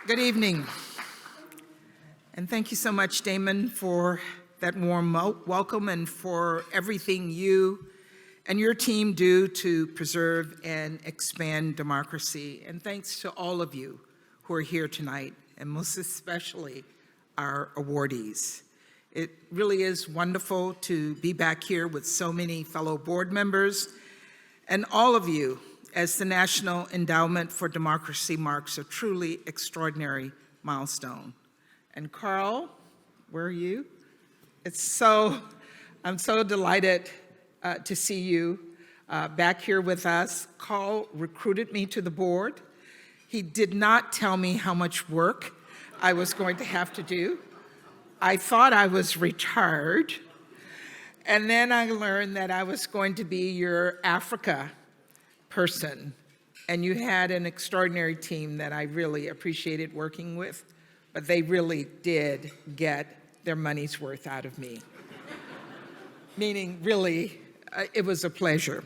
Good evening. And thank you so much, Damon, for that warm welcome and for everything you and your team do to preserve and expand democracy. And thanks to all of you who are here tonight, and most especially our awardees. It really is wonderful to be back here with so many fellow board members and all of you as the National Endowment for Democracy marks a truly extraordinary milestone. And Carl, where are you? I'm so delighted to see you back here with us. Carl recruited me to the board. He did not tell me how much work I was going to have to do. I thought I was retired, and then I learned that I was going to be your Africa person, and you had an extraordinary team that I really appreciated working with, but they really did get their money's worth out of me. Meaning, really, it was a pleasure.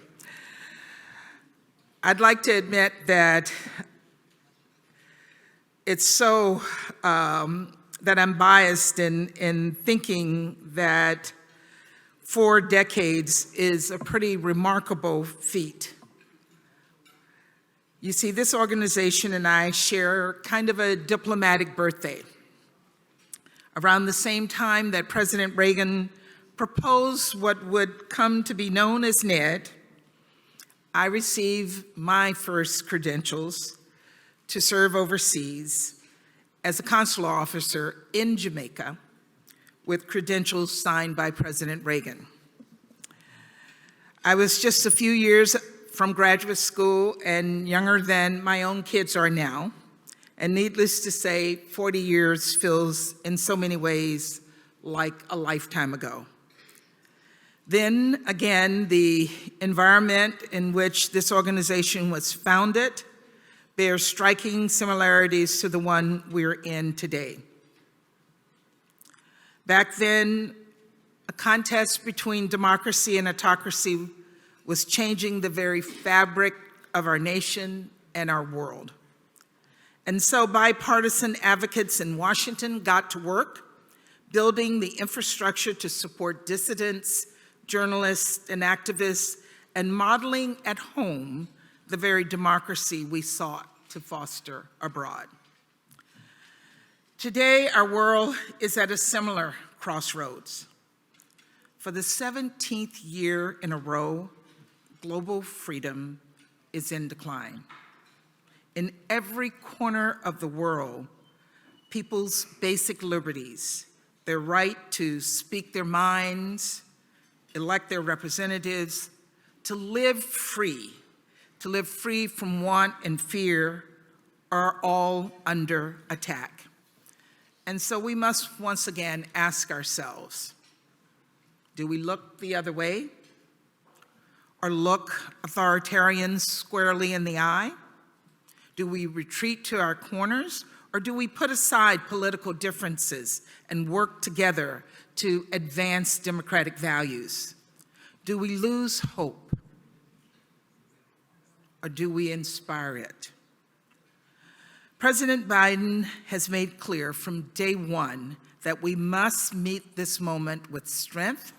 I'd like to admit that it's so that I'm biased in thinking that 4 decades is a pretty remarkable feat. You see, this organization and I share kind of a diplomatic birthday. Around the same time that President Reagan proposed what would come to be known as NED, I received my first credentials to serve overseas as a consular officer in Jamaica with credentials signed by President Reagan. I was just a few years from graduate school and younger than my own kids are now. And needless to say, 40 years feels in so many ways like a lifetime ago. Then again, the environment in which this organization was founded bears striking similarities to the one we're in today. Back then, a contest between democracy and autocracy was changing the very fabric of our nation and our world. And so bipartisan advocates in Washington got to work building the infrastructure to support dissidents, journalists, and activists, and modeling at home the very democracy we sought to foster abroad. Today, our world is at a similar crossroads. For the 17th year in a row, global freedom is in decline. In every corner of the world, people's basic liberties, their right to speak their minds, elect their representatives, to live free from want and fear, are all under attack. And so we must once again ask ourselves, do we look the other way? Or look authoritarians squarely in the eye? Do we retreat to our corners? Or do we put aside political differences and work together to advance democratic values? Do we lose hope? Or do we inspire it? President Biden has made clear from day one that we must meet this moment with strength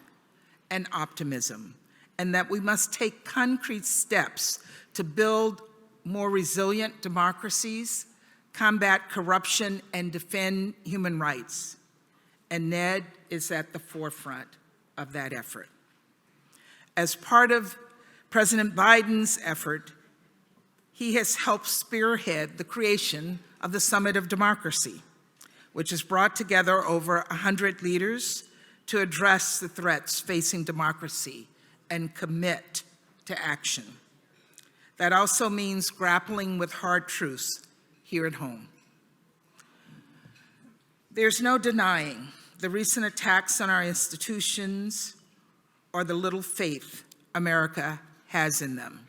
and optimism, and that we must take concrete steps to build more resilient democracies, combat corruption, and defend human rights. And NED is at the forefront of that effort. As part of President Biden's effort, he has helped spearhead the creation of the Summit of Democracy, which has brought together over 100 leaders to address the threats facing democracy and commit to action. That also means grappling with hard truths here at home. There's no denying the recent attacks on our institutions or the little faith America has in them.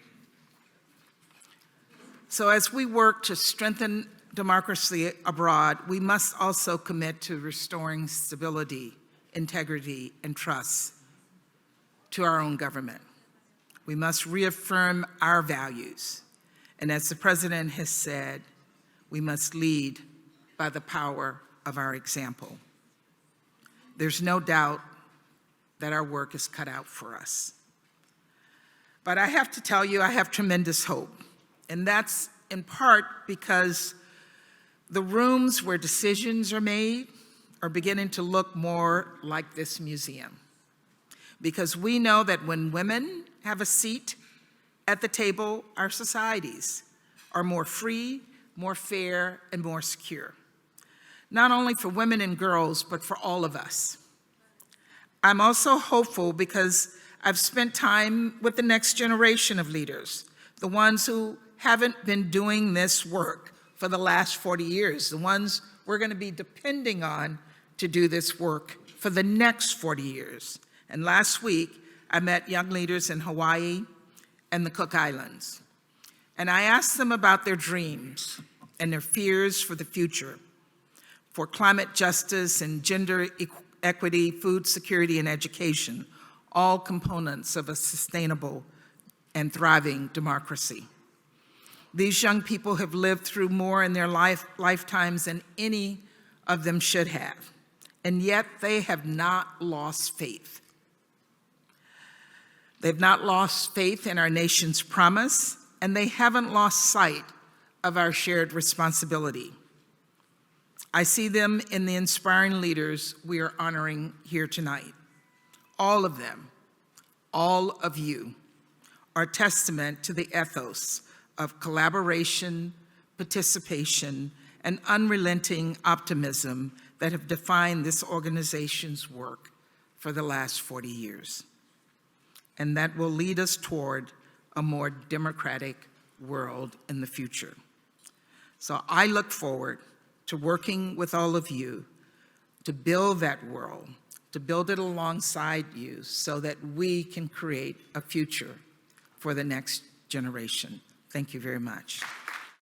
So as we work to strengthen democracy abroad, we must also commit to restoring stability, integrity, and trust to our own government. We must reaffirm our values. And as the President has said, we must lead by the power of our example. There's no doubt that our work is cut out for us. But I have to tell you, I have tremendous hope. And that's in part because the rooms where decisions are made are beginning to look more like this museum. Because we know that when women have a seat at the table, our societies are more free, more fair, and more secure. Not only for women and girls, but for all of us. I'm also hopeful because I've spent time with the next generation of leaders, the ones who haven't been doing this work for the last 40 years, the ones we're going to be depending on to do this work for the next 40 years. And last week, I met young leaders in Hawaii and the Cook Islands. And I asked them about their dreams and their fears for the future, for climate justice and gender equity, food security, and education, all components of a sustainable and thriving democracy. These young people have lived through more in their lifetimes than any of them should have, and yet they have not lost faith. They've not lost faith in our nation's promise, and they haven't lost sight of our shared responsibility. I see them in the inspiring leaders we are honoring here tonight. All of them, all of you, are testament to the ethos of collaboration, participation, and unrelenting optimism that have defined this organization's work for the last 40 years. And that will lead us toward a more democratic world in the future. So I look forward to working with all of you to build that world, to build it alongside you so that we can create a future for the next generation. Thank you very much.